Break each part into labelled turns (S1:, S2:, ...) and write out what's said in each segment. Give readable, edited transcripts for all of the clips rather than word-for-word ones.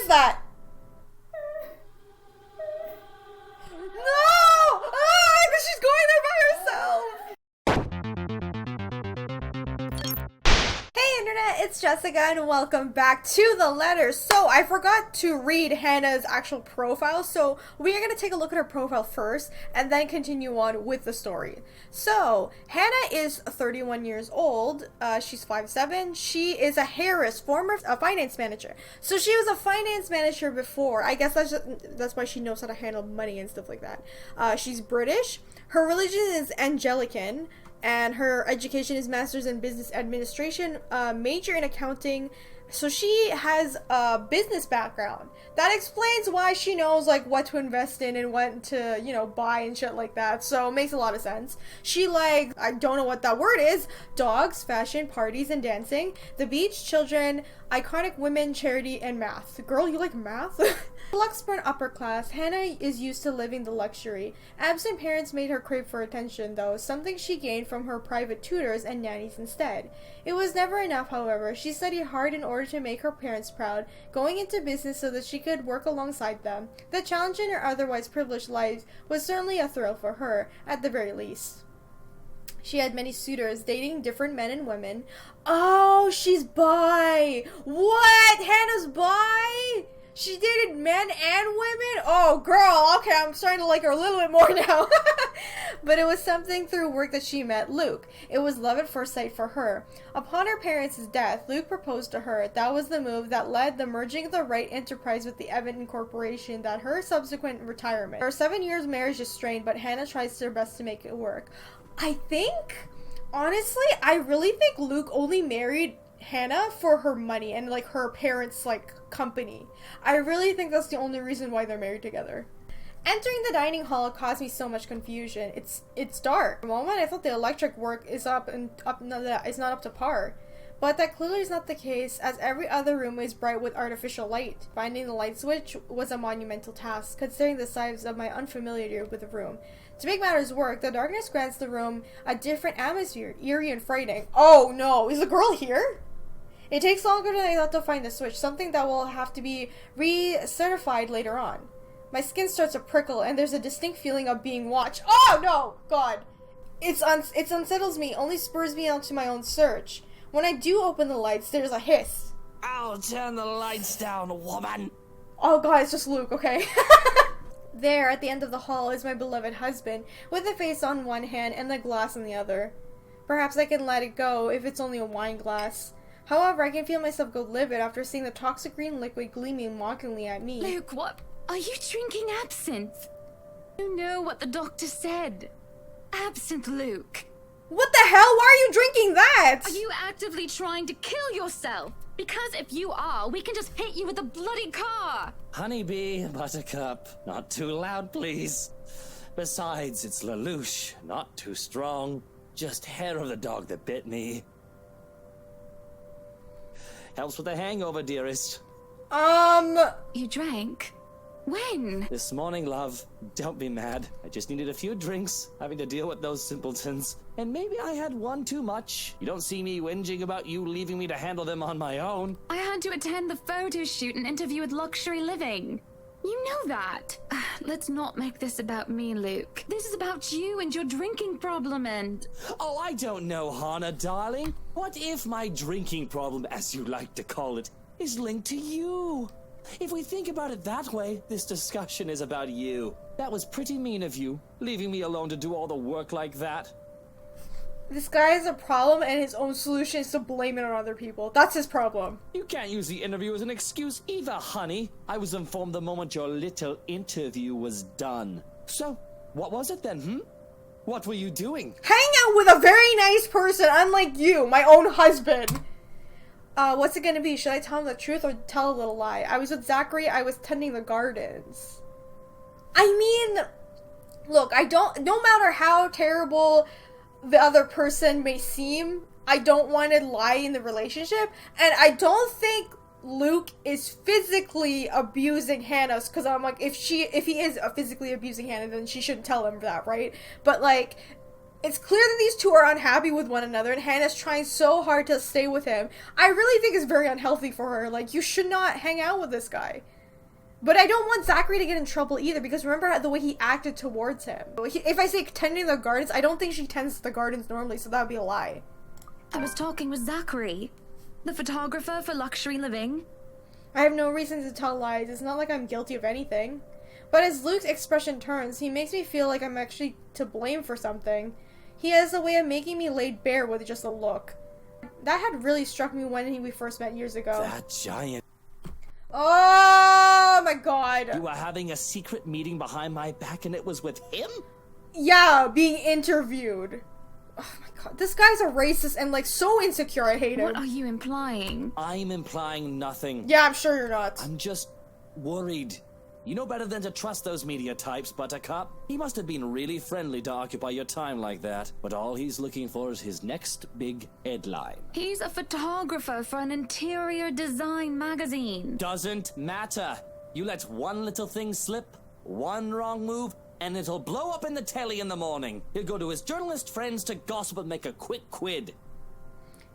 S1: is that? No! Ah, she's going there by herself! Hey internet, it's Jessica and welcome back to the letters. So I forgot to read Hannah's actual profile, so we are going to take a look at her profile first and then continue on with the story. So Hannah is 31 years old, she's 5'7", she is a Harris, former finance manager. So she was a finance manager before. I guess that's why she knows how to handle money and stuff like that. She's British, her religion is Anglican, and her education is master's in business administration, major in accounting. So she has a business background. That explains why she knows like what to invest in and what to, you know, buy and shit like that. So it makes a lot of sense. She I don't know what that word is, dogs, fashion, parties, and dancing, the beach, children, iconic women, charity, and math. Girl, you like math? Luxembourg upper class, Hannah is used to living the luxury. Absent parents made her crave for attention, though, something she gained from her private tutors and nannies instead. It was never enough, however. She studied hard in order to make her parents proud, going into business so that she could work alongside them. The challenge in her otherwise privileged life was certainly a thrill for her, at the very least. She had many suitors, dating different men and women. Oh, she's bi! What? Hannah's bi? She dated men and women? Oh, girl, okay, I'm starting to like her a little bit more now. But it was something through work that she met Luke. It was love at first sight for her. Upon her parents' death, Luke proposed to her. That was the move that led the merging of the Wright enterprise with the Evan Corporation, that her subsequent retirement. Her 7 years marriage is strained, but Hannah tries her best to make it work. Honestly, I really think Luke only married Hannah for her money and like her parents' company. I really think that's the only reason why they're married together. Entering the dining hall caused me so much confusion. It's dark. For a moment I thought the electric work is not up to par. But that clearly is not the case, as every other room is bright with artificial light. Finding the light switch was a monumental task, considering the size of my unfamiliarity with the room. To make matters worse, the darkness grants the room a different atmosphere, eerie and frightening. Oh no, is the girl here? It takes longer than I thought to find the switch, something that will have to be recertified later on. My skin starts to prickle, and there's a distinct feeling of being watched. Oh no, God! It unsettles me, only spurs me on to my own search. When I do open the lights, there's a hiss.
S2: I'll turn the lights down, woman!
S1: Oh God, it's just Luke, okay? There, at the end of the hall, is my beloved husband, with the face on one hand and the glass on the other. Perhaps I can let it go, if it's only a wine glass. However, I can feel myself go livid after seeing the toxic green liquid gleaming mockingly at me.
S3: Luke, what? Are you drinking absinthe? You know what the doctor said. Absinthe, Luke.
S1: What the hell? Why are you drinking that?
S3: Are you actively trying to kill yourself? Because if you are, we can just hit you with a bloody car.
S2: Honeybee, buttercup, not too loud, please. Besides, it's Lelouch, not too strong. Just hair of the dog that bit me. Helps with the hangover, dearest.
S3: You drank? When?
S2: This morning, love. Don't be mad. I just needed a few drinks, having to deal with those simpletons. And maybe I had one too much. You don't see me whinging about you leaving me to handle them on my own.
S3: I had to attend the photo shoot and interview with Luxury Living. You know that. Let's not make this about me, Luke. This is about you and your drinking problem and...
S2: Oh, I don't know, Hannah, darling. What if my drinking problem, as you like to call it, is linked to you? If we think about it that way, this discussion is about you. That was pretty mean of you, leaving me alone to do all the work like that.
S1: This guy has a problem and his own solution is to blame it on other people. That's his problem.
S2: You can't use the interview as an excuse either, honey. I was informed the moment your little interview was done. So, what was it then, What were you doing?
S1: Hang out with a very nice person, unlike you, my own husband. What's it gonna be? Should I tell him the truth or tell a little lie? I was with Zachary, I was tending the gardens. I mean, look, no matter how terrible the other person may seem, I don't want to lie in the relationship, and I don't think Luke is physically abusing Hannah, because I'm like, if he is physically abusing Hannah, then she shouldn't tell him that, right? But it's clear that these two are unhappy with one another, and Hannah's trying so hard to stay with him. I really think it's very unhealthy for her. You should not hang out with this guy. But I don't want Zachary to get in trouble either, because remember the way he acted towards him. If I say tending the gardens, I don't think she tends the gardens normally, so that would be a lie.
S3: I was talking with Zachary, the photographer for Luxury Living.
S1: I have no reason to tell lies. It's not like I'm guilty of anything. But as Luke's expression turns, he makes me feel like I'm actually to blame for something. He has a way of making me laid bare with just a look. That had really struck me when we first met years ago.
S2: That giant...
S1: Oh my god.
S2: You were having a secret meeting behind my back and it was with him?
S1: Yeah, being interviewed. Oh my god, this guy's a racist and like so insecure, I hate him.
S3: What are you implying?
S2: I'm implying nothing.
S1: Yeah, I'm sure you're not.
S2: I'm just worried. You know better than to trust those media types, Buttercup. He must have been really friendly to occupy your time like that, but all he's looking for is his next big headline.
S3: He's a photographer for an interior design magazine.
S2: Doesn't matter. You let one little thing slip, one wrong move, and it'll blow up in the telly in the morning. He'll go to his journalist friends to gossip and make a quick quid.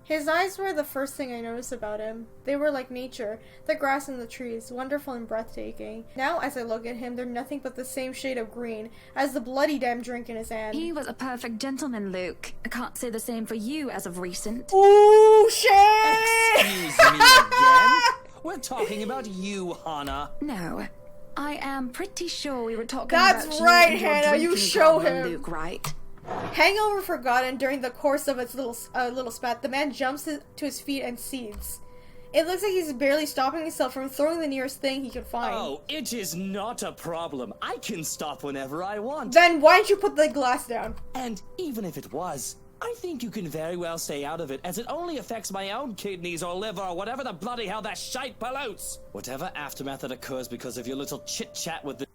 S1: His eyes were the first thing I noticed about him. They were like nature, the grass and the trees, wonderful and breathtaking. Now, as I look at him, they're nothing but the same shade of green as the bloody damn drink in his hand.
S3: He was a perfect gentleman, Luke. I can't say the same for you as of recent.
S1: Ooh, shit!
S2: Excuse me again? We're talking about you, Hannah.
S3: No. I am pretty sure we were talking
S1: That's
S3: about
S1: right,
S3: you and your
S1: Hannah, you
S3: drinking
S1: show
S3: problem,
S1: him.
S3: Luke, right?
S1: Hangover forgotten, during the course of its little spat, the man jumps to his feet and seethes. It looks like he's barely stopping himself from throwing the nearest thing he can find.
S2: Oh, it is not a problem. I can stop whenever I want.
S1: Then why don't you put the glass down?
S2: And even if it was, I think you can very well stay out of it, as it only affects my own kidneys or liver or whatever the bloody hell that shite pollutes. Whatever aftermath that occurs because of your little chit-chat with the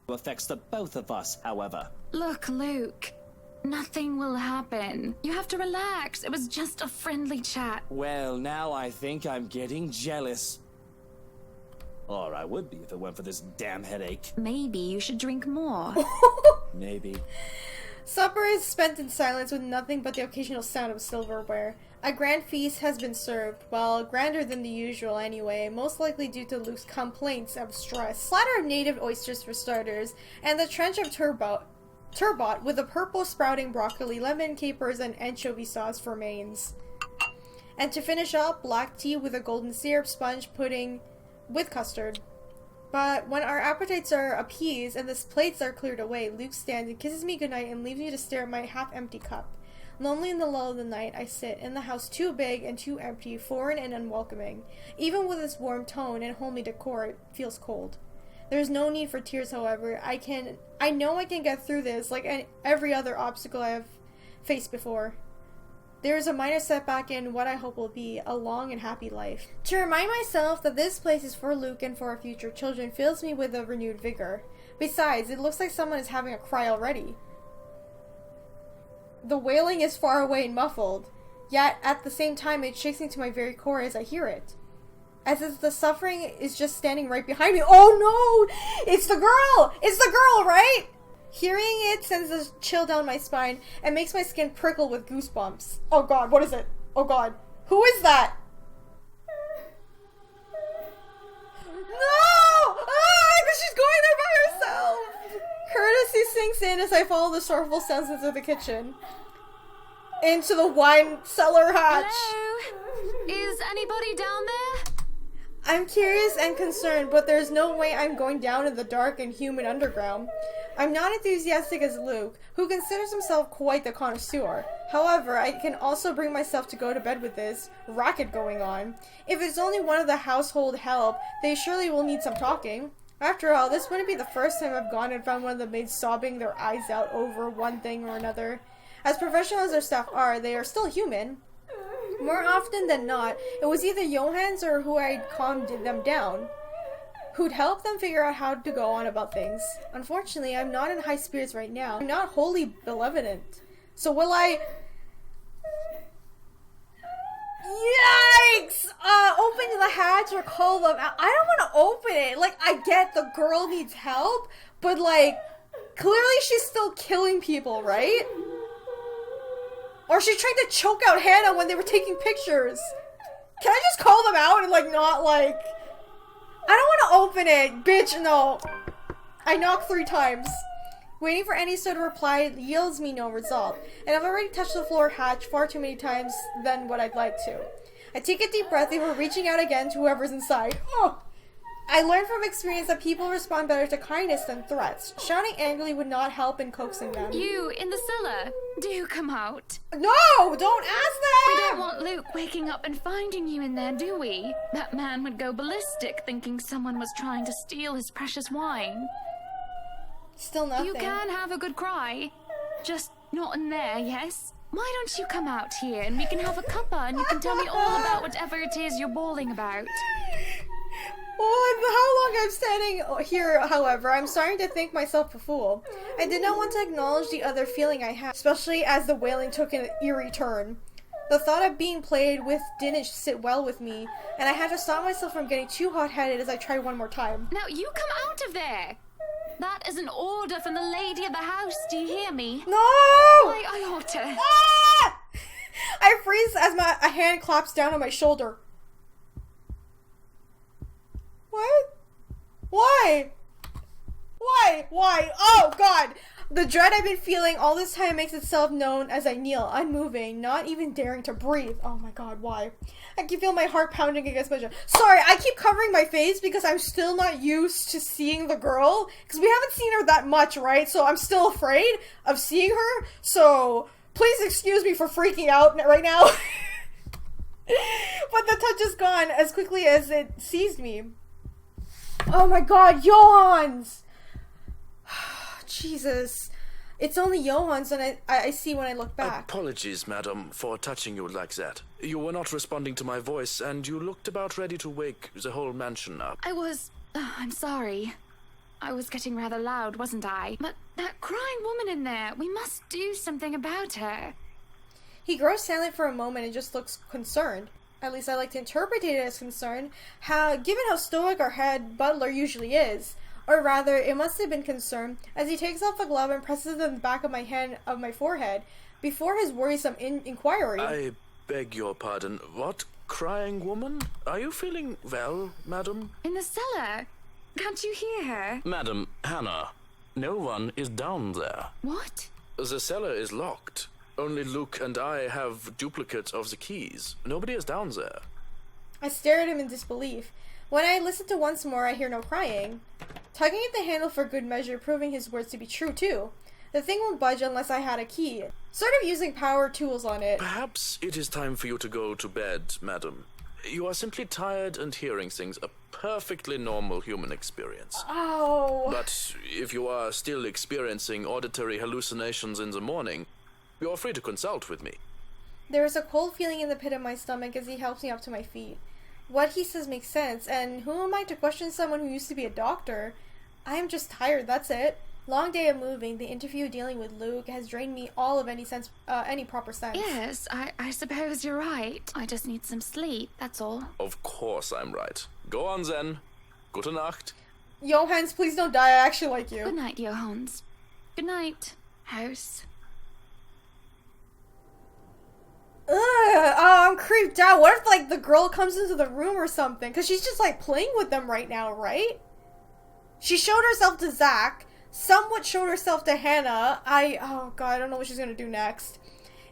S2: affects the both of us, however.
S3: Look, Luke. Nothing will happen. You have to relax. It was just a friendly chat.
S2: Well, now I think I'm getting jealous. Or I would be if it weren't for this damn headache.
S3: Maybe you should drink more.
S2: Maybe.
S1: Supper is spent in silence with nothing but the occasional sound of silverware. A grand feast has been served, well, grander than the usual anyway, most likely due to Luke's complaints of stress. Platter of native oysters for starters, and the trench of turbot with a purple sprouting broccoli, lemon, capers, and anchovy sauce for mains. And to finish up, black tea with a golden syrup sponge pudding with custard. But when our appetites are appeased and the plates are cleared away, Luke stands and kisses me goodnight and leaves me to stare at my half-empty cup. Lonely in the lull of the night, I sit in the house too big and too empty, foreign and unwelcoming. Even with its warm tone and homely decor, it feels cold. There's no need for tears, however. I know I can get through this like every other obstacle I have faced before. There is a minor setback in what I hope will be a long and happy life. To remind myself that this place is for Luke and for our future children fills me with a renewed vigor. Besides, it looks like someone is having a cry already. The wailing is far away and muffled, yet at the same time it shakes me to my very core as I hear it. As if the suffering is just standing right behind me. Oh no! It's the girl! It's the girl, right? Hearing it sends a chill down my spine and makes my skin prickle with goosebumps. Oh god, what is it? Oh god. Who is that? No! Ah! She's going there by herself! Courtesy sinks in as I follow the sorrowful sounds into the kitchen. Into the wine cellar hatch.
S3: Hello? Is anybody down there?
S1: I'm curious and concerned, but there's no way I'm going down in the dark and human underground. I'm not enthusiastic as Luke, who considers himself quite the connoisseur. However, I can also bring myself to go to bed with this racket going on. If it's only one of the household help, they surely will need some talking. After all, this wouldn't be the first time I've gone and found one of the maids sobbing their eyes out over one thing or another. As professional as their staff are, they are still human. More often than not, it was either Johans or who I'd calmed them down, who'd help them figure out how to go on about things. Unfortunately, I'm not in high spirits right now. I'm not wholly benevolent. So will I... Yikes! Open the hatch or call them out. I don't want to open it. Like, I get the girl needs help, but like, clearly she's still killing people, right? Or she's trying to choke out Hannah when they were taking pictures. Can I just call them out and like not like... I don't want to open it, bitch, no. I knocked 3 times. Waiting for any sort of reply yields me no result, and I've already touched the floor hatch far too many times than what I'd like to. I take a deep breath before reaching out again to whoever's inside. Oh! I learned from experience that people respond better to kindness than threats. Shouting angrily would not help in coaxing them.
S3: You, in the cellar, do come out.
S1: No! Don't ask that!
S3: We don't want Luke waking up and finding you in there, do we? That man would go ballistic thinking someone was trying to steal his precious wine.
S1: Still nothing.
S3: You can have a good cry. Just not in there, yes? Why don't you come out here and we can have a cuppa and you can tell me all about whatever it is you're bawling about.
S1: How long I'm standing here, however, I'm starting to think myself a fool. I did not want to acknowledge the other feeling I had, especially as the wailing took an eerie turn. The thought of being played with didn't sit well with me, and I had to stop myself from getting too hot-headed as I tried one more time.
S3: Now you come out of there! That is an order from the lady of the house, do you hear me?
S1: No!
S3: I ought to.
S1: Ah! I freeze as a hand claps down on my shoulder. What? Why? Why? Oh, God! The dread I've been feeling all this time makes itself known as I kneel, unmoving, not even daring to breathe. Oh my God, why? I can feel my heart pounding against my chest. Sorry, I keep covering my face because I'm still not used to seeing the girl. Because we haven't seen her that much, right? So I'm still afraid of seeing her. So please excuse me for freaking out right now. But the touch is gone as quickly as it seized me. Oh my God, Johans! Jesus. It's only Johans and I see when I look back.
S4: Apologies, madam, for touching you like that. You were not responding to my voice, and you looked about ready to wake the whole mansion up.
S3: I'm sorry. I was getting rather loud, wasn't I? But that crying woman in there, we must do something about her.
S1: He grows silent for a moment and just looks concerned. At least I like to interpret it as concerned, given how stoic our head butler usually is. Or rather, it must have been concern, as he takes off a glove and presses it in the back of my forehead, before his worrisome inquiry.
S4: I beg your pardon. What? Crying woman? Are you feeling well, madam?
S3: In the cellar. Can't you hear her?
S4: Madam, Hannah, no one is down there.
S3: What?
S4: The cellar is locked. Only Luke and I have duplicates of the keys. Nobody is down there.
S1: I stare at him in disbelief. When I listen to once more, I hear no crying. Tugging at the handle for good measure, proving his words to be true, too. The thing won't budge unless I had a key. Sort of using power tools on it.
S4: Perhaps it is time for you to go to bed, madam. You are simply tired and hearing things, a perfectly normal human experience.
S1: Oh.
S4: But if you are still experiencing auditory hallucinations in the morning, you are free to consult with me.
S1: There is a cold feeling in the pit of my stomach as he helps me up to my feet. What he says makes sense, and who am I to question someone who used to be a doctor? I am just tired, that's it. Long day of moving, the interview dealing with Luke has drained me all of any proper sense.
S3: Yes, I suppose you're right. I just need some sleep, that's all.
S4: Of course I'm right. Go on then. Gute Nacht.
S1: Johans, please don't die, I actually like you.
S3: Good night, Johans. Good night, house.
S1: Ugh, oh, I'm creeped out. What if, like, the girl comes into the room or something? Because she's just, like, playing with them right now, right? She showed herself to Zach, somewhat showed herself to Hannah. Oh god, I don't know what she's gonna do next.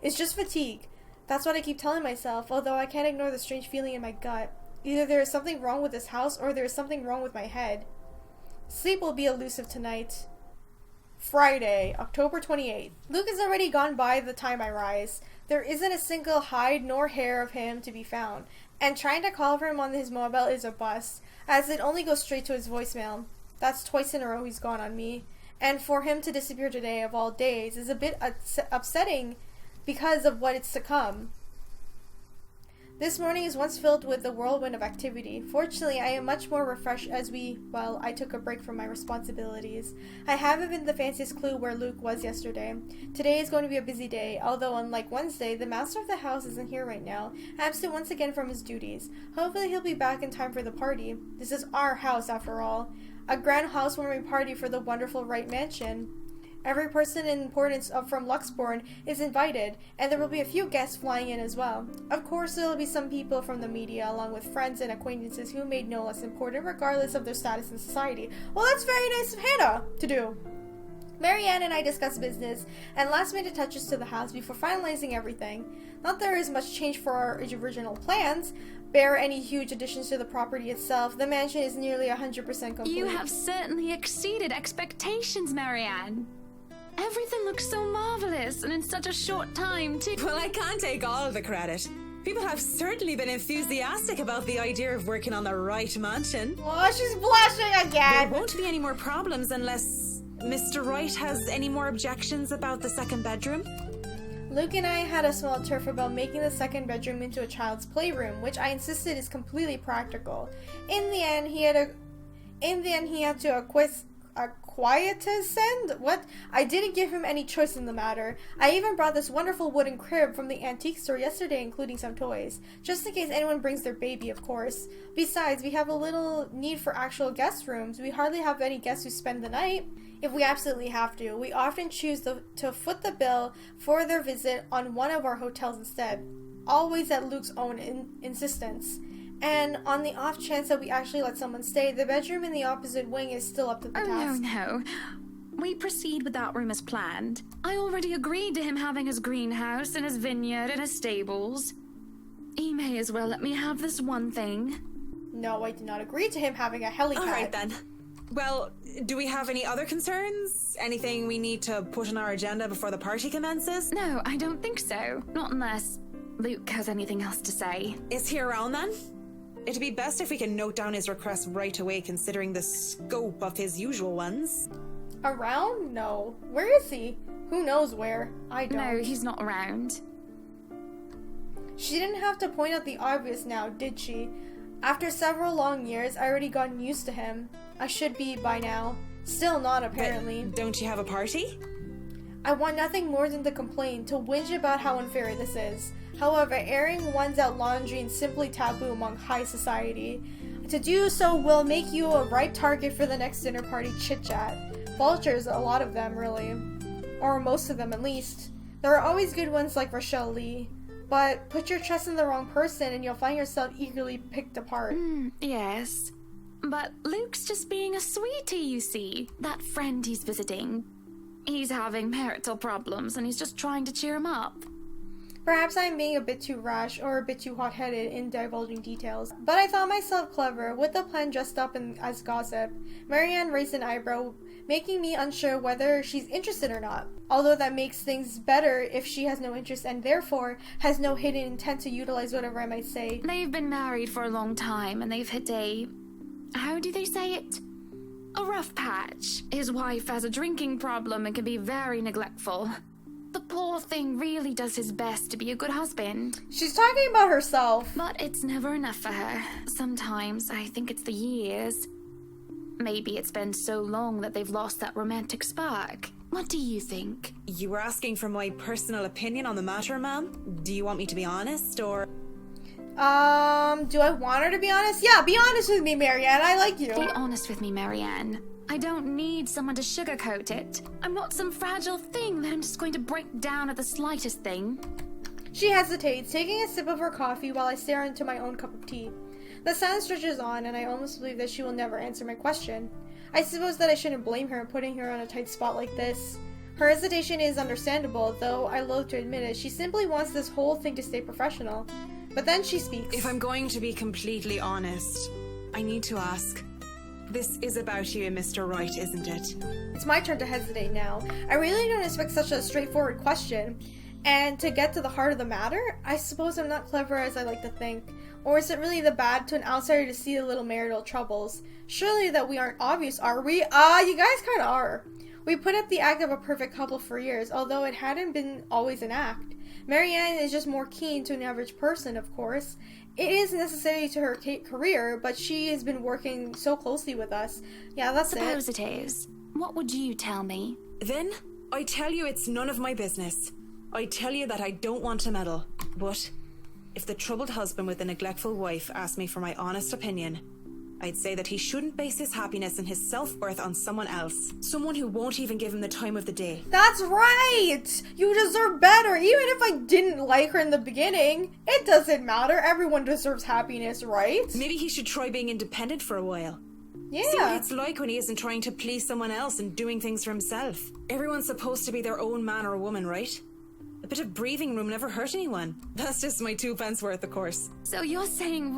S1: It's just fatigue. That's what I keep telling myself, although I can't ignore the strange feeling in my gut. Either there is something wrong with this house, or there is something wrong with my head. Sleep will be elusive tonight. Friday, October 28th. Luke is already gone by the time I rise. There isn't a single hide nor hair of him to be found, and trying to call for him on his mobile is a bust, as it only goes straight to his voicemail. That's twice in a row he's gone on me, and for him to disappear today of all days is a bit upsetting because of what is to come. This morning is once filled with a whirlwind of activity. Fortunately, I am much more refreshed as I took a break from my responsibilities. I haven't been the fanciest clue where Luke was yesterday. Today is going to be a busy day, although unlike Wednesday, the master of the house isn't here right now, absent once again from his duties. Hopefully he'll be back in time for the party. This is our house, after all. A grand housewarming party for the wonderful Wright Mansion. Every person in importance from Luxborn is invited, and there will be a few guests flying in as well. Of course, there will be some people from the media, along with friends and acquaintances who made no less important regardless of their status in society. Well, that's very nice of Hannah to do. Marianne and I discussed business and last-minute touches to the house before finalizing everything. Not that there is much change for our original plans, bare any huge additions to the property itself. The mansion is nearly 100% complete.
S3: You have certainly exceeded expectations, Marianne. Everything looks so marvelous, and in such a short time, too.
S5: Well, I can't take all of the credit. People have certainly been enthusiastic about the idea of working on the right mansion.
S1: Oh, she's blushing again!
S5: There won't be any more problems unless Mr. Wright has any more objections about the second bedroom.
S1: Luke and I had a small tiff about making the second bedroom into a child's playroom, which I insisted is completely practical. In the end, he had to acquiescence. What? I didn't give him any choice in the matter. I even brought this wonderful wooden crib from the antique store yesterday, including some toys, just in case anyone brings their baby, of course. Besides, we have a little need for actual guest rooms. We hardly have any guests who spend the night. If we absolutely have to, we often choose to foot the bill for their visit on one of our hotels instead, always at Luke's own insistence. And on the off chance that we actually let someone stay, the bedroom in the opposite wing is still up to the task.
S3: No. We proceed with that room as planned. I already agreed to him having his greenhouse and his vineyard and his stables. He may as well let me have this one thing.
S1: No, I did not agree to him having a helipad.
S5: All right, then. Well, do we have any other concerns? Anything we need to put on our agenda before the party commences?
S3: No, I don't think so. Not unless Luke has anything else to say.
S5: Is he around then? It'd be best if we can note down his request right away, considering the scope of his usual ones.
S1: Around? No. Where is he? Who knows where? I don't.
S3: No, he's not around.
S1: She didn't have to point out the obvious now, did she? After several long years, I already gotten used to him. I should be by now. Still not, apparently.
S5: But don't you have a party?
S1: I want nothing more than to complain, to whinge about how unfair this is. However, airing one's out laundry is simply taboo among high society. To do so will make you a ripe target for the next dinner party chit-chat. Vultures, a lot of them, really. Or most of them, at least. There are always good ones like Rochelle Lee. But put your trust in the wrong person and you'll find yourself eagerly picked apart.
S3: Yes. But Luke's just being a sweetie, you see. That friend he's visiting. He's having marital problems and he's just trying to cheer him up.
S1: Perhaps I'm being a bit too rash or a bit too hot-headed in divulging details, but I thought myself clever with the plan dressed up as gossip. Marianne raised an eyebrow, making me unsure whether she's interested or not. Although that makes things better if she has no interest and therefore has no hidden intent to utilize whatever I might say.
S3: They've been married for a long time and they've hit a... how do they say it? A rough patch. His wife has a drinking problem and can be very neglectful. The poor thing really does his best to be a good husband.
S1: She's talking about herself.
S3: But it's never enough for her. Sometimes I think it's the years. Maybe it's been so long that they've lost that romantic spark. What do you think?
S5: You were asking for my personal opinion on the matter, ma'am? Do you want me to be honest, or...?
S1: Do I want her to be honest? Yeah, be honest with me, Marianne. I like you.
S3: Be honest with me, Marianne. I don't need someone to sugarcoat it. I'm not some fragile thing that I'm just going to break down at the slightest thing.
S1: She hesitates, taking a sip of her coffee while I stare into my own cup of tea. The silence stretches on, and I almost believe that she will never answer my question. I suppose that I shouldn't blame her, putting her on a tight spot like this. Her hesitation is understandable, though I loathe to admit it. She simply wants this whole thing to stay professional. But then she speaks.
S5: If I'm going to be completely honest, I need to ask. This is about you and Mr. Wright, isn't it?
S1: It's my turn to hesitate now. I really don't expect such a straightforward question. And to get to the heart of the matter, I suppose I'm not clever as I like to think. Or is it really the bad to an outsider to see the little marital troubles? Surely that we aren't obvious, are we? You guys kinda are. We put up the act of a perfect couple for years, although it hadn't been always an act. Marianne is just more keen to an average person, of course. It is necessary to her career, but she has been working so closely with us. Yeah, that's
S3: Suppose it is. What would you tell me?
S5: Then, I tell you it's none of my business. I tell you that I don't want to meddle. But, if the troubled husband with the neglectful wife asks me for my honest opinion, I'd say that he shouldn't base his happiness and his self-worth on someone else. Someone who won't even give him the time of the day.
S1: That's right! You deserve better, even if I didn't like her in the beginning. It doesn't matter, everyone deserves happiness, right?
S5: Maybe he should try being independent for a while.
S1: Yeah.
S5: See what it's like when he isn't trying to please someone else and doing things for himself. Everyone's supposed to be their own man or woman, right? A bit of breathing room never hurt anyone. That's just my 2 pence worth, of course.
S3: So you're saying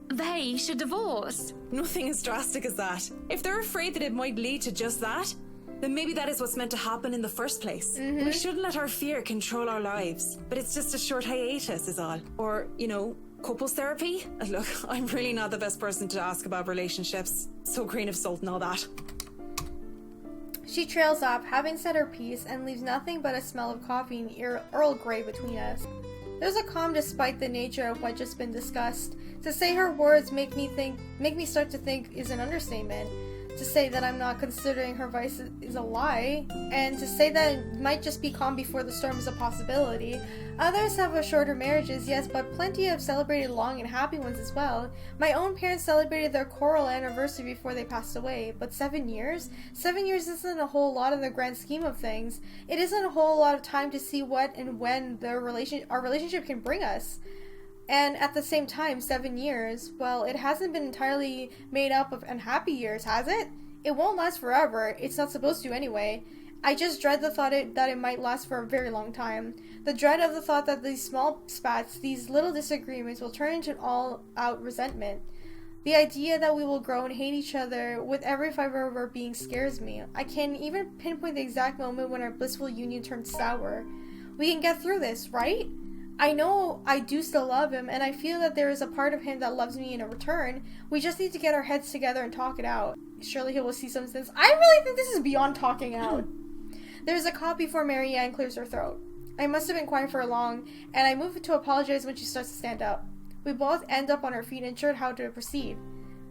S3: they should divorce?
S5: Nothing as drastic as that. If they're afraid that it might lead to just that, then maybe that is what's meant to happen in the first place. We shouldn't let our fear control our lives. But it's just a short hiatus is all. Or, couples therapy? Look, I'm really not the best person to ask about relationships. So grain of salt and all that.
S1: She trails off, having said her piece, and leaves nothing but a smell of coffee and Earl Grey between us. There's a calm despite the nature of what just been discussed. To say her words make me start to think is an understatement. To say that I'm not considering her vice is a lie, and to say that it might just be calm before the storm is a possibility. Others have a shorter marriages, yes, but plenty have celebrated long and happy ones as well. My own parents celebrated their choral anniversary before they passed away, but 7 years? 7 years isn't a whole lot in the grand scheme of things. It isn't a whole lot of time to see what and when our relationship can bring us. And at the same time, 7 years, well, it hasn't been entirely made up of unhappy years, has it? It won't last forever. It's not supposed to anyway. I just dread the thought that it might last for a very long time. The dread of the thought that these small spats, these little disagreements will turn into all-out resentment. The idea that we will grow and hate each other with every fiber of our being scares me. I can't even pinpoint the exact moment when our blissful union turned sour. We can get through this, right? I know I do still love him, and I feel that there is a part of him that loves me in a return. We just need to get our heads together and talk it out. Surely he will see some sense. I really think this is beyond talking out. There's a cop before Marianne clears her throat. I must have been quiet for long, and I move to apologize when she starts to stand up. We both end up on our feet, unsure how to proceed.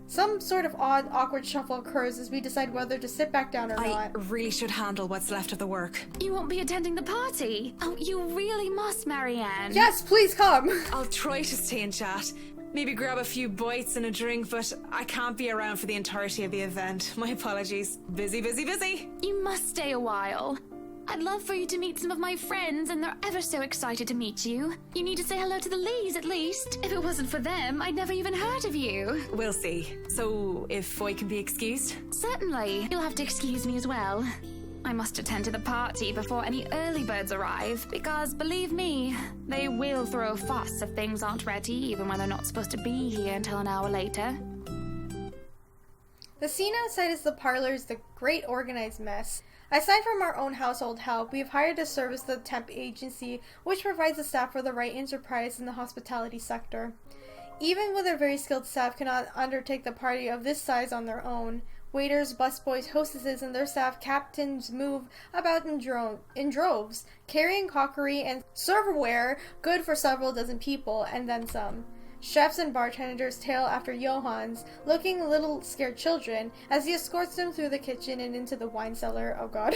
S1: Some sort of odd, awkward shuffle occurs as we decide whether to sit back down or not.
S5: I really should handle what's left of the work.
S3: You won't be attending the party? Oh, you really must, Marianne.
S1: Yes, please come!
S5: I'll try to stay and chat. Maybe grab a few bites and a drink, but I can't be around for the entirety of the event. My apologies. Busy, busy, busy.
S3: You must stay a while. I'd love for you to meet some of my friends, and they're ever so excited to meet you. You need to say hello to the Lees, at least. If it wasn't for them, I'd never even heard of you.
S5: We'll see. So, if I can be excused?
S3: Certainly. You'll have to excuse me as well. I must attend to the party before any early birds arrive, because, believe me, they will throw a fuss if things aren't ready, even when they're not supposed to be here until an hour later.
S1: The scene outside is the parlor's the great organized mess. Aside from our own household help, we have hired a service the temp agency, which provides the staff for the right enterprise in the hospitality sector. Even with a very skilled staff cannot undertake the party of this size on their own. Waiters, busboys, hostesses, and their staff captains move about in droves, carrying crockery and serverware good for several dozen people, and then some. Chefs and bartenders tail after Johans, looking little scared children, as he escorts them through the kitchen and into the wine cellar, oh god,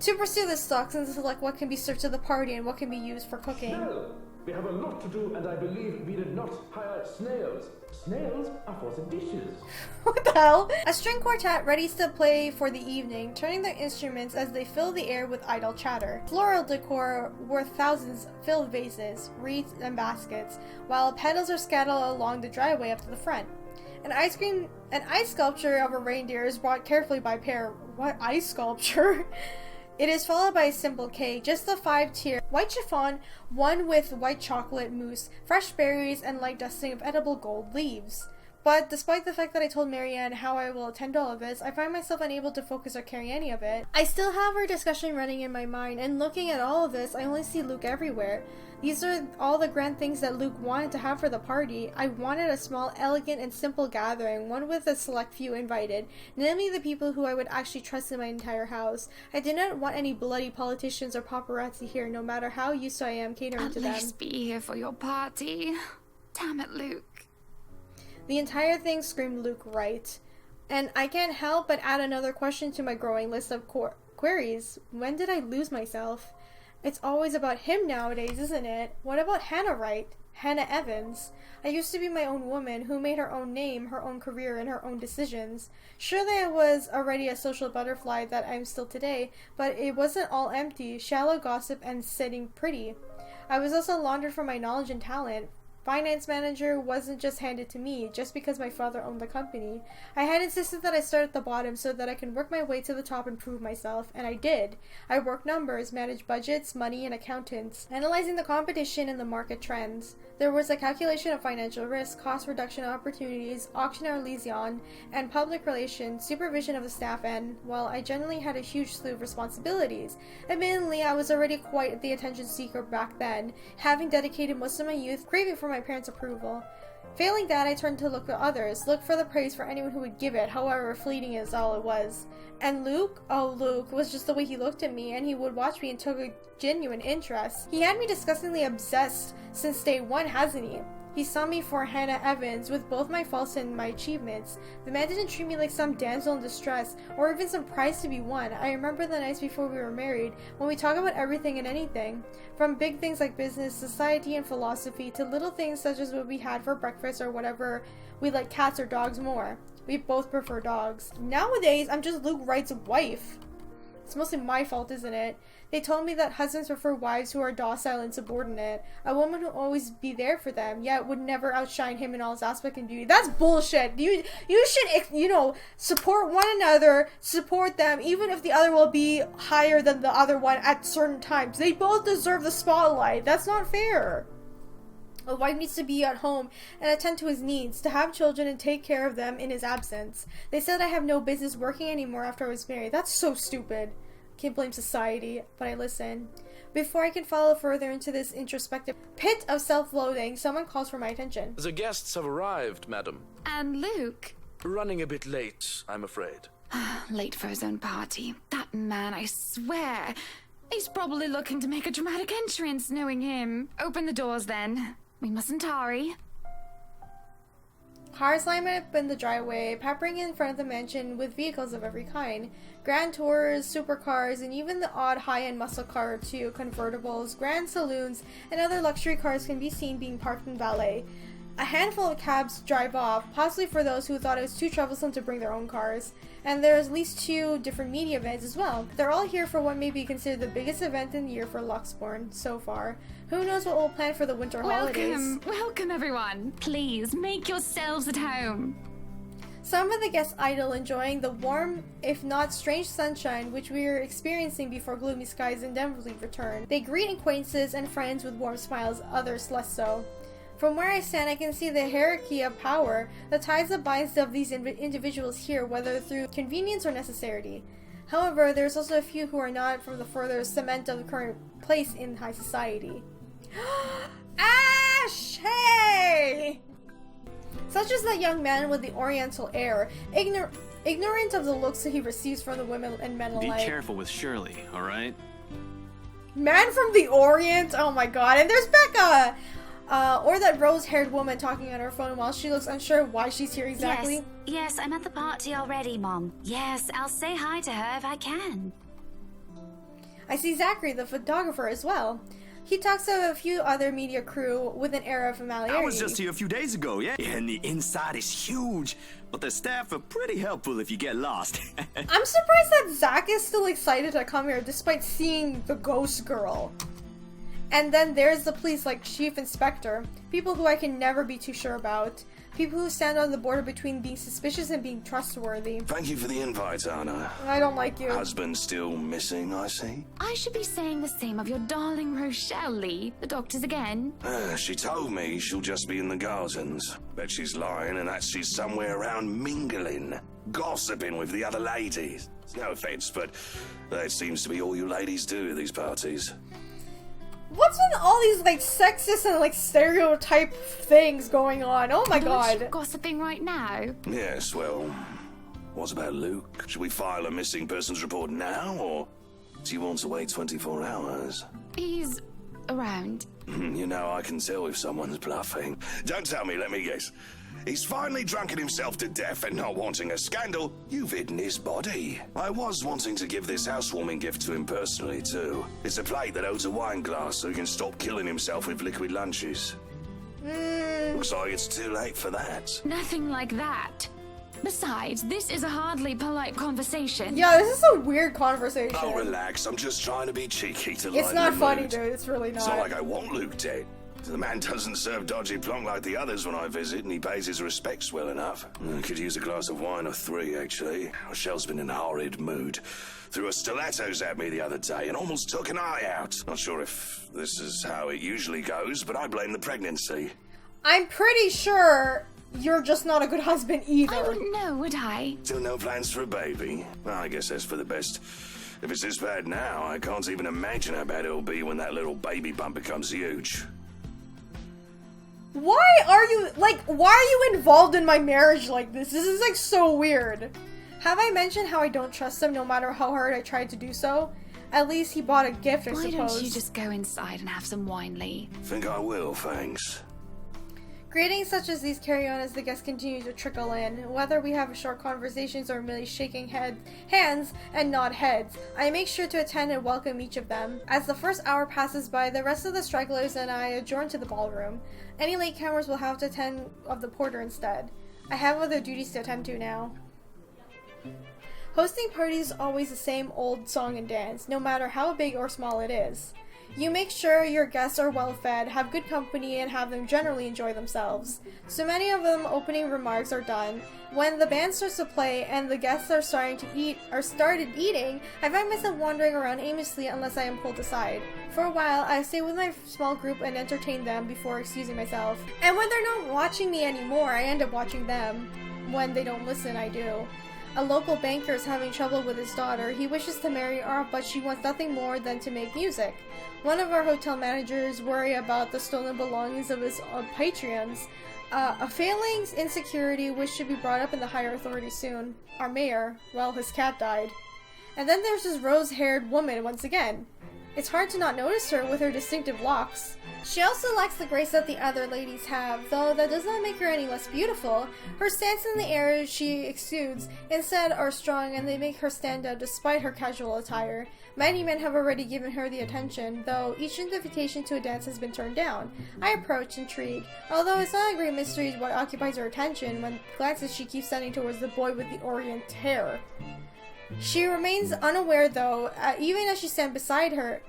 S1: to pursue the stocks and select what can be served to the party and what can be used for cooking.
S6: Well, we have a lot to do, and I believe we did not hire snails. Snails are for the dishes.
S1: What the hell? A string quartet readies to play for the evening, turning their instruments as they fill the air with idle chatter. Floral decor worth thousands fill vases, wreaths, and baskets, while petals are scattered along the driveway up to the front. An ice sculpture of a reindeer is brought carefully by pair. What ice sculpture? It is followed by a simple cake, just the 5-tier white chiffon, one with white chocolate mousse, fresh berries, and light dusting of edible gold leaves. But despite the fact that I told Marianne how I will attend all of this, I find myself unable to focus or carry any of it. I still have our discussion running in my mind, and looking at all of this, I only see Luke everywhere. These are all the grand things that Luke wanted to have for the party. I wanted a small, elegant, and simple gathering, one with a select few invited, namely the people who I would actually trust in my entire house. I did not want any bloody politicians or paparazzi here, no matter how used I am catering to them.
S3: At least be here for your party. Damn it, Luke.
S1: The entire thing screamed Luke right. And I can't help but add another question to my growing list of queries. When did I lose myself? It's always about him nowadays, isn't it? What about Hannah Wright? Hannah Evans. I used to be my own woman who made her own name, her own career, and her own decisions. Surely I was already a social butterfly that I'm still today, but it wasn't all empty, shallow gossip and sitting pretty. I was also laundered for my knowledge and talent. Finance manager wasn't just handed to me just because my father owned the company. I had insisted that I start at the bottom so that I can work my way to the top and prove myself, and I did. I worked numbers, managed budgets, money, and accountants, analyzing the competition and the market trends. There was a calculation of financial risk, cost reduction opportunities, auctioneer liaison, and public relations, supervision of the staff, and, well, I generally had a huge slew of responsibilities. Admittedly, I was already quite the attention seeker back then, having dedicated most of my youth craving for my parents' approval. Failing that, I turned to look at others, look for the praise for anyone who would give it, however fleeting is all it was. And Luke? Oh, Luke was just the way he looked at me, and he would watch me and took a genuine interest. He had me disgustingly obsessed since day one, hasn't he? He saw me for Hannah Evans, with both my faults and my achievements. The man didn't treat me like some damsel in distress, or even some prize to be won. I remember the nights before we were married, when we talked about everything and anything. From big things like business, society, and philosophy, to little things such as what we had for breakfast or whatever we like cats or dogs more. We both prefer dogs. Nowadays, I'm just Luke Wright's wife. It's mostly my fault, isn't it? They told me that husbands prefer wives who are docile and subordinate. A woman who will always be there for them, yet would never outshine him in all his aspect and beauty. That's bullshit. You should, support one another, support them, even if the other will be higher than the other one at certain times. They both deserve the spotlight. That's not fair. A wife needs to be at home and attend to his needs, to have children and take care of them in his absence. They said I have no business working anymore after I was married. That's so stupid. Can't blame society, but I listen. Before I can follow further into this introspective pit of self-loathing, someone calls for my attention.
S4: The guests have arrived, madam.
S3: And Luke?
S4: Running a bit late, I'm afraid.
S3: Late for his own party. That man, I swear. He's probably looking to make a dramatic entrance, knowing him. Open the doors, then. We mustn't tarry.
S1: Cars line up in the driveway, peppering in front of the mansion with vehicles of every kind. Grand tours, supercars, and even the odd high-end muscle car or two, convertibles, grand saloons, and other luxury cars can be seen being parked in valet. A handful of cabs drive off, possibly for those who thought it was too troublesome to bring their own cars. And there's at least 2 different media events as well. They're all here for what may be considered the biggest event in the year for Luxborn so far. Who knows what we'll plan for the winter holidays.
S3: Welcome everyone. Please, make yourselves at home.
S1: Some of the guests idle, enjoying the warm, if not strange sunshine which we are experiencing before gloomy skies inevitably return. They greet acquaintances and friends with warm smiles, others less so. From where I stand, I can see the hierarchy of power, the ties that binds of these individuals here, whether through convenience or necessity. However, there's also a few who are not from the further cement of the current place in high society. Ash! Hey! Such as that young man with the oriental air, ignorant of the looks that he receives from the women and men alike.
S7: Be careful with Shirley, alright?
S1: Man from the Orient? Oh my god. And there's Becca! Or that rose-haired woman talking on her phone while she looks unsure why she's here exactly.
S8: Yes, I'm at the party already, Mom. Yes, I'll say hi to her if I can.
S1: I see Zachary, the photographer, as well. He talks to a few other media crew with an air of familiarity.
S9: I was just here a few days ago, yeah? And the inside is huge, but the staff are pretty helpful if you get lost.
S1: I'm surprised that Zach is still excited to come here despite seeing the ghost girl. And then there's the police, like Chief Inspector, people who I can never be too sure about, people who stand on the border between being suspicious and being trustworthy.
S10: Thank you for the invite, Anna.
S1: I don't like you.
S10: Husband still missing, I see.
S3: I should be saying the same of your darling Rochelle, Lee. The doctors again.
S10: She told me she'll just be in the gardens. Bet she's lying and that she's somewhere around mingling, gossiping with the other ladies. No offense, but that seems to be all you ladies do at these parties.
S1: What's with all these, like, sexist and, like, stereotype things going on? Oh my god.
S3: You gossiping right now?
S10: Yes, well, what about Luke? Should we file a missing persons report now, or do you want to wait 24 hours?
S3: He's around.
S10: You know, I can tell if someone's bluffing. Don't tell me, let me guess. He's finally drunken himself to death and not wanting a scandal. You've hidden his body. I was wanting to give this housewarming gift to him personally, too. It's a plate that holds a wine glass so he can stop killing himself with liquid lunches. Looks like it's too late for that.
S3: Nothing like that. Besides, this is a hardly polite conversation.
S1: Yeah, this is a weird conversation.
S10: Oh, relax. I'm just trying to be cheeky to
S1: It's
S10: lighten
S1: not
S10: the
S1: funny,
S10: mood.
S1: dude. It's really not.
S10: It's not like I want Luke dead. The man doesn't serve dodgy plonk like the others when I visit, and he pays his respects well enough. I could use a glass of wine or three, actually. Rochelle's been in a horrid mood. Threw her stilettos at me the other day and almost took an eye out. Not sure if this is how it usually goes, but I blame the pregnancy.
S1: I'm pretty sure you're just not a good husband either.
S3: I wouldn't know, would I?
S10: Still no plans for a baby? Well, I guess that's for the best. If it's this bad now, I can't even imagine how bad it'll be when that little baby bump becomes huge.
S1: Why are you involved in my marriage like this? This is like so weird. Have I mentioned how I don't trust him no matter how hard I tried to do so? At least he bought a gift, I
S3: Why
S1: suppose.
S3: don't you just go inside and have some wine, Lee?
S10: Think I will, thanks.
S1: Greetings such as these carry on as the guests continue to trickle in. Whether we have short conversations or merely shaking hands and nod heads, I make sure to attend and welcome each of them. As the first hour passes by, the rest of the stragglers and I adjourn to the ballroom. Any latecomers will have to attend of the porter instead. I have other duties to attend to now. Hosting parties is always the same old song and dance, no matter how big or small it is. You make sure your guests are well fed, have good company, and have them generally enjoy themselves. So many of them opening remarks are done. When the band starts to play and the guests are started eating, I find myself wandering around aimlessly unless I am pulled aside. For a while, I stay with my small group and entertain them before excusing myself. And when they're not watching me anymore, I end up watching them. When they don't listen, I do. A local banker is having trouble with his daughter. He wishes to marry her, but she wants nothing more than to make music. One of our hotel managers worry about the stolen belongings of his patrons. A failing insecurity which should be brought up in the higher authority soon. Our mayor, well, his cat died. And then there's this rose-haired woman once again. It's hard to not notice her with her distinctive locks. She also lacks the grace that the other ladies have, though that does not make her any less beautiful. Her stance in the air she exudes instead are strong, and they make her stand out despite her casual attire. Many men have already given her the attention, though each invitation to a dance has been turned down. I approach, intrigued, although it's not a great mystery what occupies her attention when glances she keeps sending towards the boy with the orient hair. She remains unaware, though, even as I stand beside her,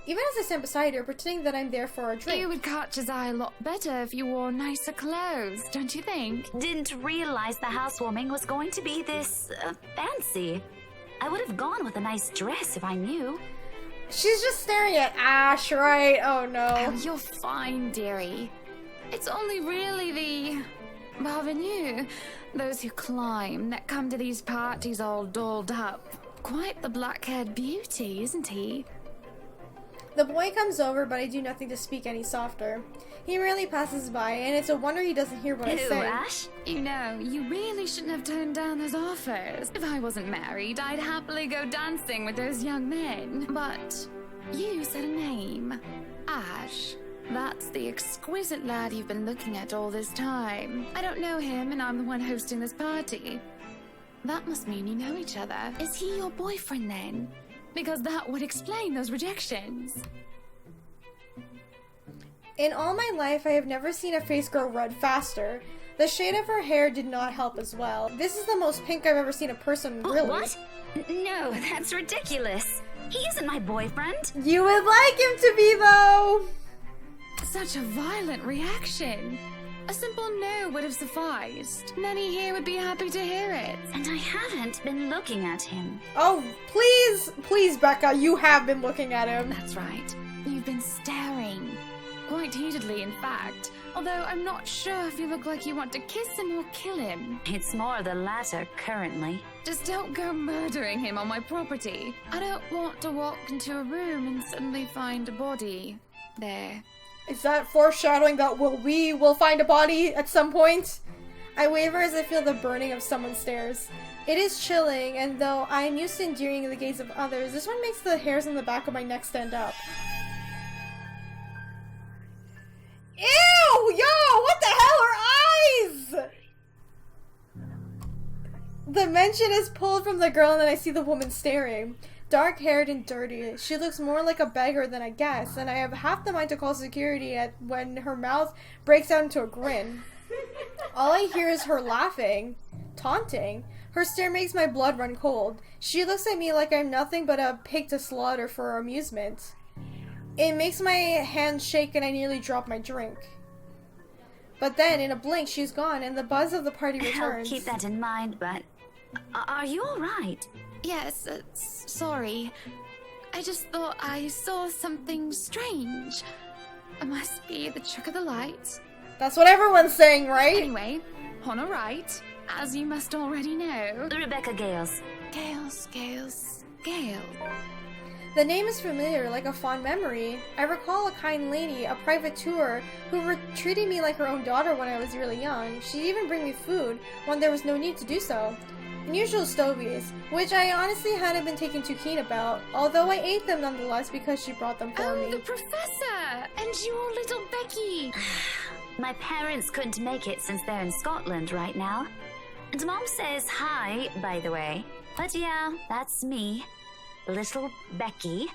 S1: pretending that I'm there for a drink.
S3: You would catch his eye a lot better if you wore nicer clothes, don't you think?
S8: Didn't realize the housewarming was going to be this fancy. I would have gone with a nice dress if I knew.
S1: She's just staring at Ash, right? Oh no.
S3: Oh, you're fine, dearie. It's only really the parvenus, those who climb, that come to these parties all dolled up. Quite the black-haired beauty, isn't he?
S1: The boy comes over, but I do nothing to speak any softer. He merely passes by, and it's a wonder he doesn't hear what I
S8: Who,
S1: say.
S8: Ash?
S3: You know, you really shouldn't have turned down those offers. If I wasn't married, I'd happily go dancing with those young men. But you said a name. Ash. That's the exquisite lad you've been looking at all this time. I don't know him, and I'm the one hosting this party. That must mean you know each other. Is he your boyfriend, then? Because that would explain those rejections.
S1: In all my life, I have never seen a face grow red faster. The shade of her hair did not help as well. This is the most pink I've ever seen a person, really.
S8: What? No, that's ridiculous. He isn't my boyfriend.
S1: You would like him to be, though.
S3: Such a violent reaction. A simple no would have sufficed. Many here would be happy to hear it.
S8: And I haven't been looking at him.
S1: Oh, please, Becca, you have been looking at him.
S3: That's right. You've been staring. Quite heatedly, in fact. Although I'm not sure if you look like you want to kiss him or kill him.
S8: It's more the latter, currently.
S3: Just don't go murdering him on my property. I don't want to walk into a room and suddenly find a body there.
S1: Is that foreshadowing that we will find a body at some point? I waver as I feel the burning of someone's stares. It is chilling, and though I am used to enduring the gaze of others, this one makes the hairs on the back of my neck stand up. Ew! Yo! What the hell are eyes? The mention is pulled from the girl, and then I see the woman staring. Dark-haired and dirty. She looks more like a beggar than a guest, and I have half the mind to call security when her mouth breaks out into a grin. All I hear is her laughing, taunting. Her stare makes my blood run cold. She looks at me like I'm nothing but a pig to slaughter for her amusement. It makes my hand shake and I nearly drop my drink. But then, in a blink, she's gone, and the buzz of the party returns.
S8: I'll keep that in mind, but... Are you alright?
S3: Yes, sorry. I just thought I saw something strange. It must be the trick of the light.
S1: That's what everyone's saying, right?
S3: Anyway, on a right, as you must already know.
S8: Rebecca Gales.
S3: Gale.
S1: The name is familiar, like a fond memory. I recall a kind lady, a private tour, who treated me like her own daughter when I was really young. She'd even bring me food when there was no need to do so. Unusual stovies, which I honestly hadn't been taken too keen about, although I ate them nonetheless because she brought them for me.
S3: Oh, the professor! And your little Becky!
S8: My parents couldn't make it since they're in Scotland right now. And Mom says hi, by the way. But yeah, that's me. Little Becky.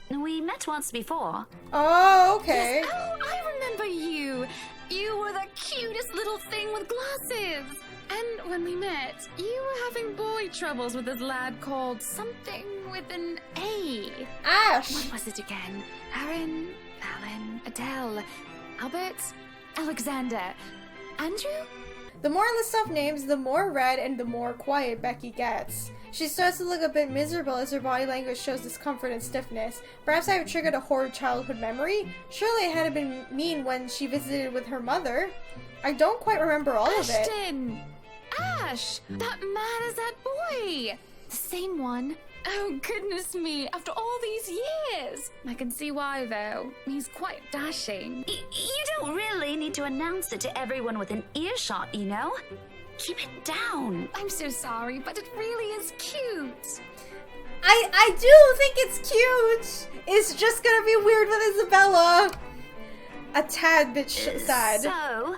S8: We met once before.
S1: Oh, okay.
S3: Yes. Oh, I remember you. You were the cutest little thing with glasses. And when we met, you were having boy troubles with this lad called something with an A.
S1: Ash!
S3: What was it again? Aaron, Alan, Adele, Albert, Alexander, Andrew?
S1: The more I list off names, the more red and the more quiet Becky gets. She starts to look a bit miserable as her body language shows discomfort and stiffness. Perhaps I have triggered a horrid childhood memory? Surely I hadn't been mean when she visited with her mother. I don't quite remember all of it.
S3: Ashton! Ash! That man is that boy! The same one. Oh, goodness me, after all these years! I can see why, though. He's quite dashing.
S8: You don't really need to announce it to everyone with an earshot, you know? Keep it down.
S3: I'm so sorry, but it really is cute.
S1: I do think it's cute! It's just gonna be weird with Isabella. A tad bit sad.
S8: So,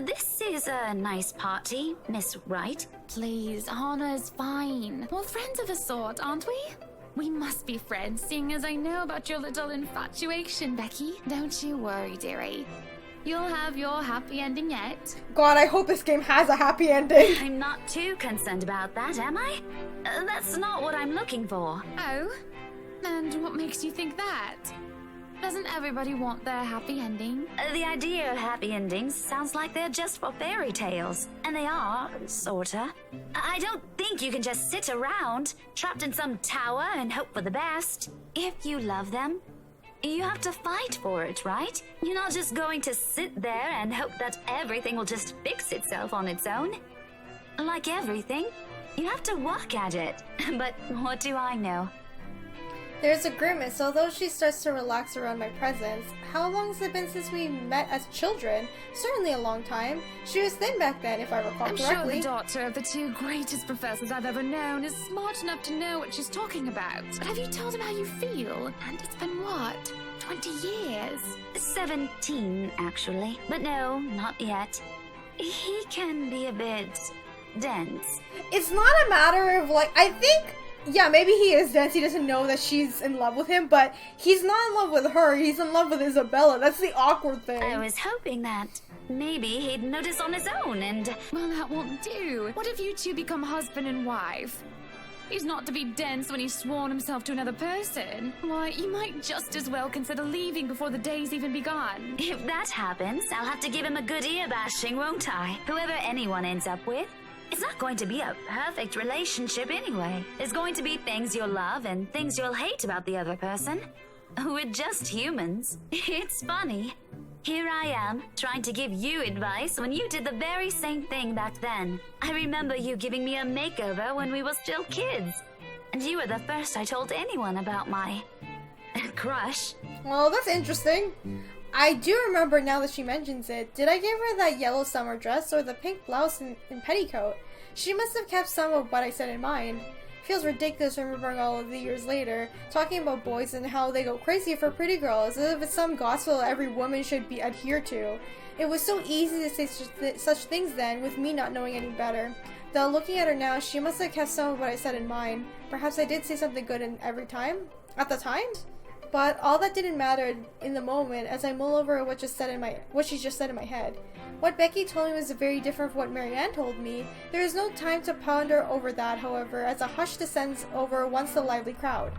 S8: this is a nice party, Miss Wright.
S3: Please, Hannah's fine. We're friends of a sort, aren't we? We must be friends, seeing as I know about your little infatuation, Becky. Don't you worry, dearie. You'll have your happy ending yet.
S1: God, I hope this game has a happy ending.
S8: I'm not too concerned about that, am I? That's not what I'm looking for.
S3: Oh? And what makes you think that? Doesn't everybody want their happy ending?
S8: The idea of happy endings sounds like they're just for fairy tales. And they are, sorta. I don't think you can just sit around, trapped in some tower and hope for the best. If you love them, you have to fight for it, right? You're not just going to sit there and hope that everything will just fix itself on its own. Like everything, you have to work at it. But what do I know?
S1: There's a grimace, although she starts to relax around my presence. How long has it been since we met as children? Certainly a long time. She was thin back then, if I recall
S3: I'm
S1: correctly.
S3: sure the daughter of the two greatest professors I've ever known is smart enough to know what she's talking about. But have you told him how you feel? And it's been what? 20 years?
S8: 17, actually. But no, not yet. He can be a bit dense.
S1: It's not a matter of, like, I think... Yeah, maybe he is dense. He doesn't know that she's in love with him, but he's not in love with her. He's in love with Isabella. That's the awkward thing.
S8: I was hoping that maybe he'd notice on his own and...
S3: Well, that won't do. What if you two become husband and wife? He's not to be dense when he's sworn himself to another person. Why, you might just as well consider leaving before the day's even begun.
S8: If that happens, I'll have to give him a good ear bashing, won't I? Whoever anyone ends up with. It's not going to be a perfect relationship anyway. There's going to be things you'll love and things you'll hate about the other person. We're just humans. It's funny. Here I am, trying to give you advice when you did the very same thing back then. I remember you giving me a makeover when we were still kids. And you were the first I told anyone about my... crush.
S1: Well, that's interesting. I do remember now that she mentions it. Did I give her that yellow summer dress or the pink blouse and petticoat? She must have kept some of what I said in mind. Feels ridiculous remembering all of the years later, talking about boys and how they go crazy for pretty girls, as if it's some gospel every woman should be adhere to. It was so easy to say such things then, with me not knowing any better. Though looking at her now, she must have kept some of what I said in mind. Perhaps I did say something good at the time? But all that didn't matter in the moment as I mull over what she just said in my head. What Becky told me was very different from what Marianne told me. There is no time to ponder over that, however, as a hush descends over once the lively crowd.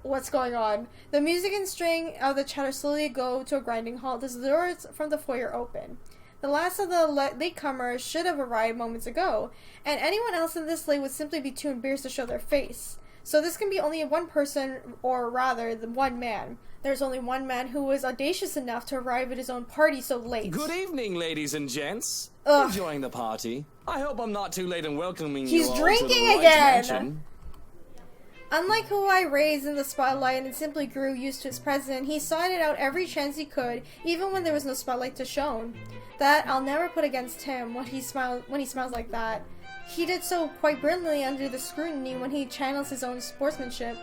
S1: What's going on? The music and string of the chatter slowly go to a grinding halt as the doors from the foyer open. The last of the latecomers should have arrived moments ago, and anyone else in this late would simply be too embarrassed to show their face. So this can be only one person, or rather, the one man. There's only one man who was audacious enough to arrive at his own party so late.
S2: Good evening, ladies and gents.
S1: Ugh.
S2: Enjoying the party. I hope I'm not too late in welcoming
S1: He's
S2: you all
S1: drinking
S2: to the Grudge
S1: again.
S2: Mansion.
S1: Unlike who I raised in the spotlight and simply grew used to his presence, he sought it out every chance he could, even when there was no spotlight to shone. That I'll never put against him when he smiles like that. He did so quite brilliantly under the scrutiny when he channels his own sportsmanship.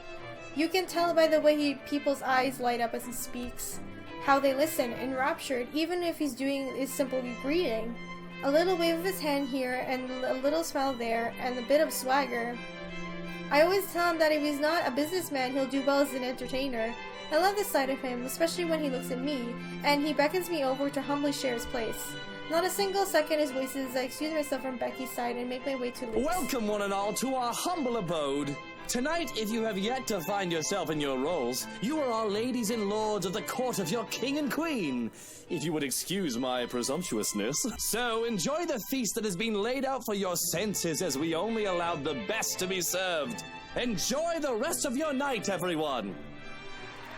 S1: You can tell by the way people's eyes light up as he speaks, how they listen, enraptured, even if he's doing is simply greeting. A little wave of his hand here, and a little smile there, and a bit of swagger. I always tell him that if he's not a businessman, he'll do well as an entertainer. I love this side of him, especially when he looks at me, and he beckons me over to humbly share his place. Not a single second is wasted as I excuse myself from Becky's side and make my way to Luke's.
S2: Welcome one and all to our humble abode. Tonight, if you have yet to find yourself in your roles, you are our ladies and lords of the court of your king and queen, if you would excuse my presumptuousness. So enjoy the feast that has been laid out for your senses as we only allowed the best to be served. Enjoy the rest of your night, everyone.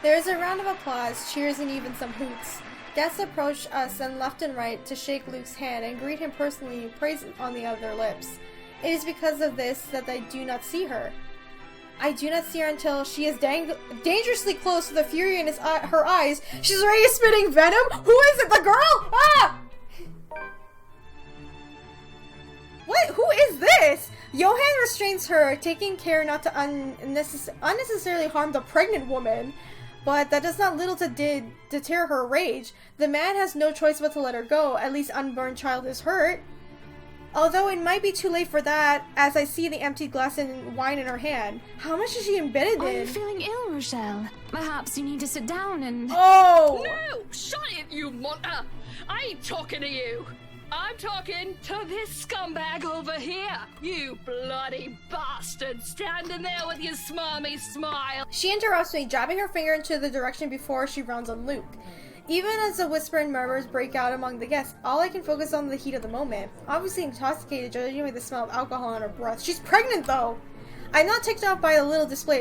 S1: There is a round of applause, cheers, and even some hoots. Guests approach us and left and right to shake Luke's hand and greet him personally, praise on the other lips. It is because of this that I do not see her. I do not see her until she is dangerously close to the fury in her eyes. She's already spitting venom? Who is it? The girl? Ah! What? Who is this? Johan restrains her, taking care not to unnecessarily harm the pregnant woman. But that does not little to deter her rage. The man has no choice but to let her go. At least unborn child is hurt. Although it might be too late for that, as I see the emptied glass and wine in her hand. How much is she embedded in?
S3: Are you feeling ill, Rochelle? Perhaps you need to sit down and...
S1: Oh!
S11: No! Shut it, you monster! I ain't talking to you! I'm talking to this scumbag over here! You bloody bastard standing there with your smarmy smile!
S1: She interrupts me, jabbing her finger into the direction before she rounds on Luke. Even as the whisper and murmurs break out among the guests, all I can focus on the heat of the moment. Obviously intoxicated, judging by the smell of alcohol on her breath. She's pregnant, though! I'm not ticked off by a little display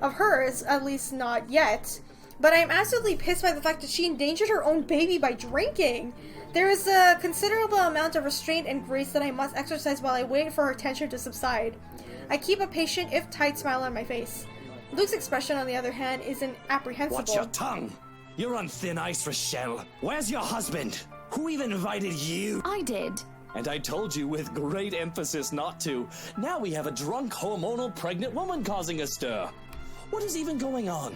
S1: of hers, at least not yet. But I am absolutely pissed by the fact that she endangered her own baby by drinking. There is a considerable amount of restraint and grace that I must exercise while I wait for her tension to subside. I keep a patient, if tight, smile on my face. Luke's expression, on the other hand, isn't apprehensible.
S2: Watch your tongue! You're on thin ice, Rochelle. Where's your husband? Who even invited you?
S3: I did.
S2: And I told you with great emphasis not to. Now we have a drunk, hormonal, pregnant woman causing a stir. What is even going on?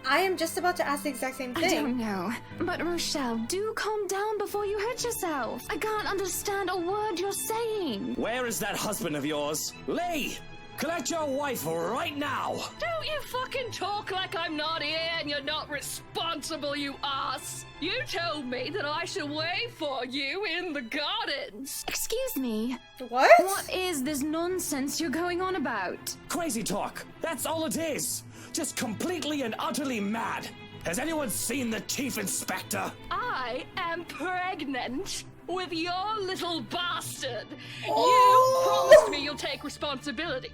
S1: I am just about to ask the exact same thing.
S3: I don't know. But Rochelle, do calm down before you hurt yourself. I can't understand a word you're saying.
S2: Where is that husband of yours? Leigh! Collect your wife right now!
S11: Don't you fucking talk like I'm not here and you're not responsible, you ass! You told me that I should wait for you in the gardens!
S3: Excuse me?
S1: What?
S3: What is this nonsense you're going on about?
S2: Crazy talk! That's all it is! Just completely and utterly mad! Has anyone seen the Chief Inspector?
S11: I am pregnant with your little bastard!
S1: Oh!
S11: You promised me you'll take responsibility.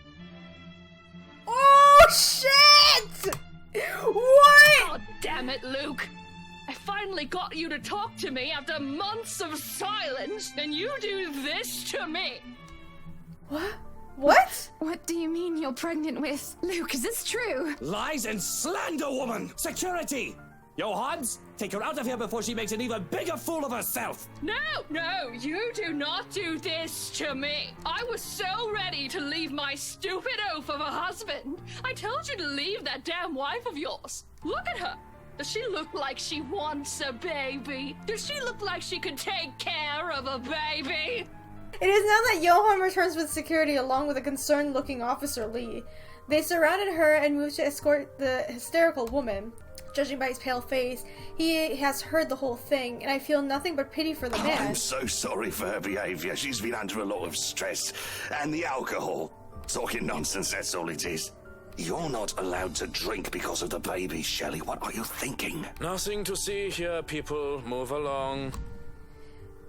S1: Oh, shit! What?
S11: God damn it, Luke! I finally got you to talk to me after months of silence, and you do this to me!
S1: What? What?
S3: What do you mean you're pregnant with? Luke, is this true?
S2: Lies and slander, woman! Security! Johans, take her out of here before she makes an even bigger fool of herself!
S11: No, you do not do this to me! I was so ready to leave my stupid oaf of a husband! I told you to leave that damn wife of yours! Look at her! Does she look like she wants a baby? Does she look like she could take care of a baby?
S1: It is now that Johan returns with security along with a concerned-looking Officer Lee. They surrounded her and moved to escort the hysterical woman. Judging by his pale face, he has heard the whole thing, and I feel nothing but pity for the man.
S10: I'm so sorry for her behaviour. She's been under a lot of stress. And the alcohol. Talking nonsense, that's all it is. You're not allowed to drink because of the baby, Shelley. What are you thinking?
S4: Nothing to see here, people. Move along.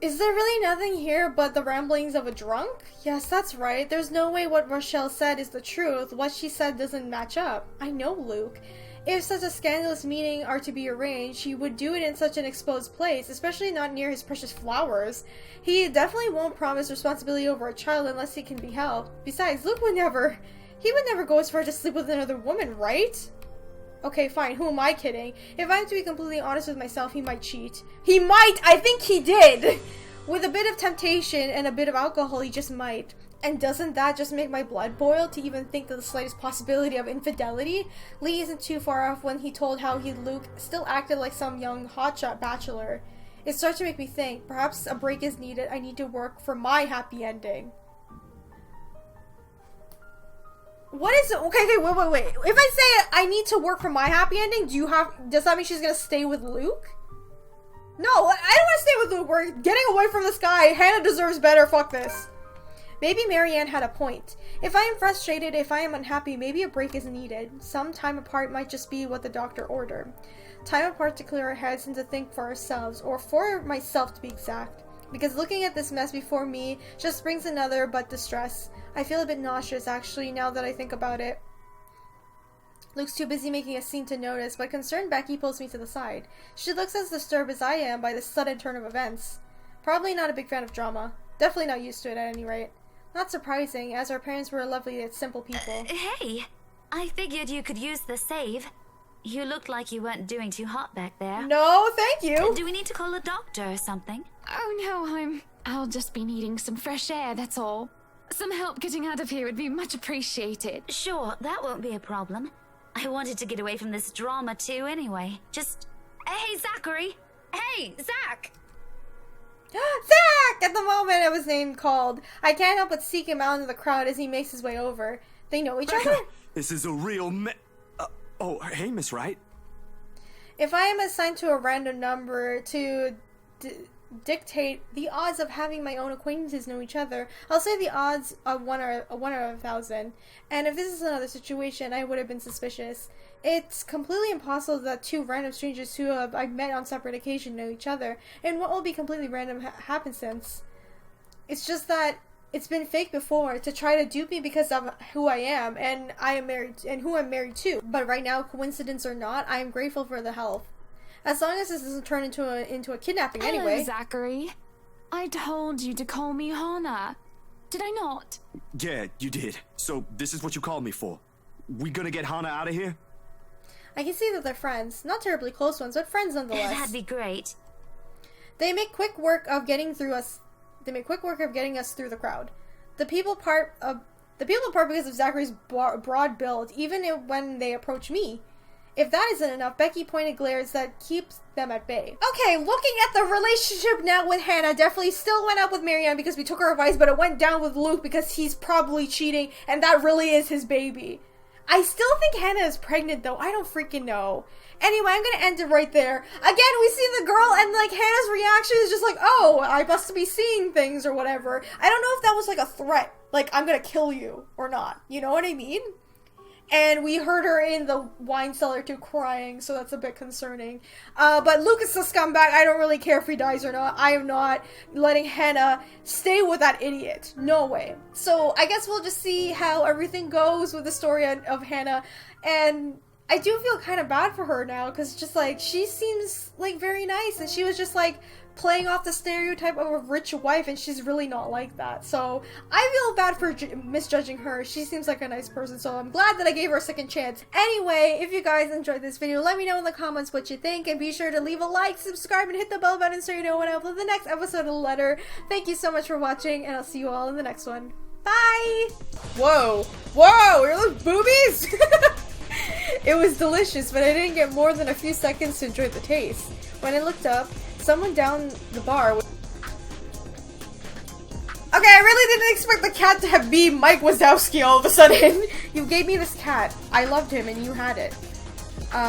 S1: Is there really nothing here but the ramblings of a drunk? Yes, that's right. There's no way what Rochelle said is the truth. What she said doesn't match up. I know Luke. If such a scandalous meeting are to be arranged, he would do it in such an exposed place, especially not near his precious flowers. He definitely won't promise responsibility over a child unless he can be helped. Besides, Luke would never go as far to sleep with another woman, right? Okay, fine, who am I kidding? If I have to be completely honest with myself, he might cheat. He might! I think he did! With a bit of temptation and a bit of alcohol, he just might. And doesn't that just make my blood boil to even think of the slightest possibility of infidelity? Lee isn't too far off when he told how Luke still acted like some young hotshot bachelor. It starts to make me think, perhaps a break is needed. I need to work for my happy ending. What is it? Okay, wait. If I say I need to work for my happy ending, does that mean she's gonna stay with Luke? No, I don't want to stay with Luke. We're getting away from this guy. Hannah deserves better. Fuck this. Maybe Marianne had a point. If I am frustrated, if I am unhappy, maybe a break is needed. Some time apart might just be what the doctor ordered. Time apart to clear our heads and to think for ourselves, or for myself to be exact. Because looking at this mess before me just brings another but distress. I feel a bit nauseous actually now that I think about it. Luke's too busy making a scene to notice, but concerned Becky pulls me to the side. She looks as disturbed as I am by this sudden turn of events. Probably not a big fan of drama. Definitely not used to it at any rate. Not surprising, as our parents were lovely yet simple people.
S8: Hey, I figured you could use the save. You looked like you weren't doing too hot back there.
S1: No, thank you.
S8: Do we need to call a doctor or something?
S3: Oh no, I'll just be needing some fresh air, that's all. Some help getting out of here would be much appreciated.
S8: Sure, that won't be a problem. I wanted to get away from this drama too anyway. Just... Hey, Zachary! Hey, Zach!
S1: Zach! At the moment of his name called, I can't help but seek him out into the crowd as he makes his way over. They know each other?
S9: This is a real oh, hey, Miss Wright.
S1: If I am assigned to a random number to dictate the odds of having my own acquaintances know each other, I'll say the odds of 1 out of 1,000. And if this is another situation, I would have been suspicious. It's completely impossible that two random strangers who I've met on separate occasions know each other, and what will be completely random happenstance. It's just that it's been fake before to try to dupe me because of who I am and who I'm married to. But right now, coincidence or not, I am grateful for the help. As long as this doesn't turn into a kidnapping anyway.
S3: Hello, Zachary. I told you to call me Hannah. Did I not?
S9: Yeah, you did. So this is what you called me for. We gonna get Hannah out of here?
S1: I can see that they're friends. Not terribly close ones, but friends nonetheless.
S8: That'd be great.
S1: They make quick work of getting us through the crowd. The people part because of Zachary's broad build, even when they approach me. If that isn't enough, Becky pointed glares that keeps them at bay. Okay, looking at the relationship now with Hannah, definitely still went up with Marianne because we took her advice, but it went down with Luke because he's probably cheating, and that really is his baby. I still think Hannah is pregnant, though. I don't freaking know. Anyway, I'm gonna end it right there. Again, we see the girl, and, like, Hannah's reaction is just like, oh, I must be seeing things or whatever. I don't know if that was, like, a threat. Like, I'm gonna kill you or not. You know what I mean? And we heard her in the wine cellar too crying, so that's a bit concerning. But Luke is a scumbag. I don't really care if he dies or not. I am not letting Hannah stay with that idiot. No way. So I guess we'll just see how everything goes with the story of Hannah. And I do feel kind of bad for her now, because just like, she seems like very nice, and she was just like playing off the stereotype of a rich wife, and she's really not like that. So I feel bad for misjudging her. She seems like a nice person, so I'm glad that I gave her a second chance. Anyway, if you guys enjoyed this video, let me know in the comments what you think, and be sure to leave a like, subscribe, and hit the bell button so you know when I upload the next episode of The Letter. Thank you so much for watching, and I'll see you all in the next one. Bye! Whoa! Whoa! Are those boobies? It was delicious, but I didn't get more than a few seconds to enjoy the taste. When I looked up, someone down the bar was... Okay, I really didn't expect the cat to be Mike Wazowski all of a sudden. You gave me this cat. I loved him and you had it.